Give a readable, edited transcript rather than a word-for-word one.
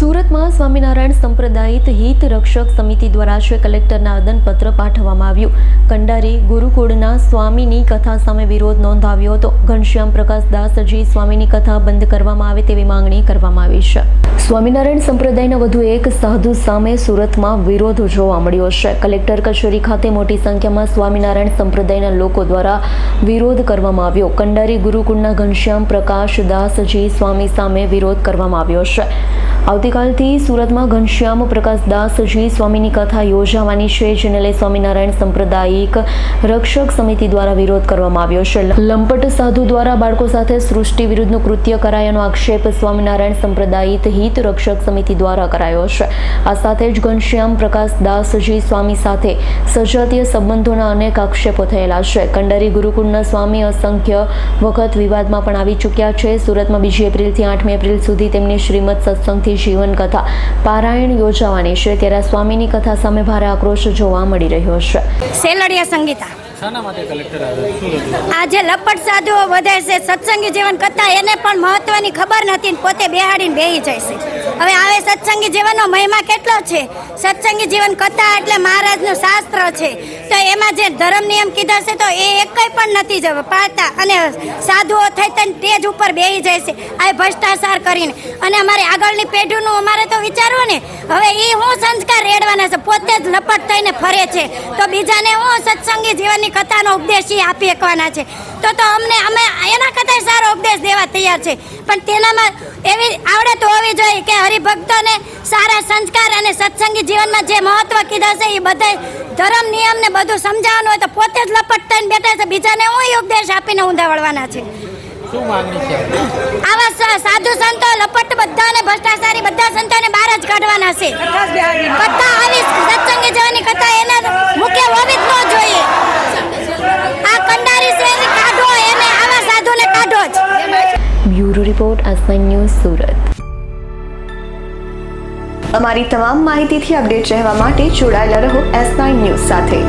સુરતમાં સ્વામિનારાયણ સંપ્રદાયિત હિત રક્ષક સમિતિ દ્વારા કલેક્ટરને આવેદનપત્ર પાઠવવામાં આવ્યું. કંડારી ગુરુકુળના સ્વામીની કથા સામે વિરોધ નોંધાવ્યો હતો. ઘનશ્યામ પ્રકાશ દાસજી સ્વામીની કથા બંધ કરવામાં આવે તેવી માંગણી કરવામાં આવી છે. સ્વામિનારાયણ સંપ્રદાયના વધુ એક સાધુ સામે સુરતમાં વિરોધ જોવા મળ્યો છે. કલેક્ટર કચેરી ખાતે મોટી સંખ્યામાં સ્વામિનારાયણ સંપ્રદાયના લોકો દ્વારા વિરોધ કરવામાં આવ્યો. કંડારી ગુરુકુળના ઘનશ્યામ પ્રકાશ દાસજી સ્વામી સામે વિરોધ કરવામાં આવ્યો છે. આવતીકાલથી સુરતમાં ઘનશ્યામ પ્રકાશ દાસજી સ્વામીની કથા યોજાવાની છે, જેને લઈ સ્વામિનારાયણ સાંપ્રદાયિક રક્ષક સમિતિ દ્વારા વિરોધ કરવામાં આવ્યો છે. લંપટ સાધુ દ્વારા બાળકો સાથે સૃષ્ટિ વિરુદ્ધનું કૃત્ય કરાયાનો આક્ષેપ સ્વામિનારાયણ સંપ્રદાયિક હિત રક્ષક સમિતિ દ્વારા કરાયો છે. આ સાથે જ ઘનશ્યામ પ્રકાશ દાસજી સ્વામી સાથે સજાતીય સંબંધોના અનેક આક્ષેપો થયેલા છે. કંડારી ગુરુકુળના સ્વામી અસંખ્ય વખત વિવાદમાં પણ આવી ચૂક્યા છે. સુરતમાં 2 એપ્રિલથી 8મી એપ્રિલ સુધી તેમની શ્રીમદ સત્સંગથી જીવન કથા પારાયણ યોજાવાની છે, ત્યારે સ્વામીની કથા સામે ભારે આક્રોશ જોવા મળી રહ્યો છે. સેલડિયા સંગીતા આજે લપટ સાધુઓ વધે છે. સત્સંગી જીવન કથા એને પણ મહત્વની ખબર નથી, પોતે બેહાડીને બેહી જાય છે. હવે આવે સત્સંગી જીવનનો મહિમા કેટલો છે. સત્સંગી જીવન કથા એટલે મહારાજનું શાસ્ત્ર છે, તો એમાં જે ધર્મ નિયમ કીધા છે તો એ એકઈ પણ નથી પાળતા, અને સાધુઓ થઈ સ્ટેજ ઉપર બેહી જાય છે આ ભ્રષ્ટાચાર કરીને. અને અમારે આગળની પેઢીનું અમારે તો વિચારવું ને, હવે એ હું સંસ્કાર રેડવાના છે. પોતે જ લપટ થઈને ફરે છે, તો બીજાને હું સત્સંગી જીવનની કથાનો ઉપદેશ આપી શકવાના છે. તો અમે એના કરતા સારો ઉપદેશ દેવા તૈયાર છે, પણ તેનામાં એવી આવડત હોવી જોઈએ કે હરિભક્તોને સારા સંસ્કાર અને સત્સંગી જીવનમાં જે મહત્વ કીધા છે એ બધા ધર્મ નિયમ ને બધું સમજાવવાનું હોય તો પોતે જ લપટ થઈને બેઠા છે, બીજાને હું ઉપદેશ આપીને ઊંધા વળવાના છે. આવા સાધુ સંતો લપટ બધાને ભ્રષ્ટાચારી બધા સંતોને બહાર જ કાઢવાના છે. કથા આવી સત્સંગી જીવનની કથા એને મુખ્ય હોવી જ ન જોઈએ. આ કંડારી છે કાઢો, એને આવા સાધુને કાઢો જ. Bureau report S9 news Surat. અમારી તમામ માહિતીથી અપડેટ રહેવા માટે જોડાયેલા રહો S9 ન્યૂઝ સાથે.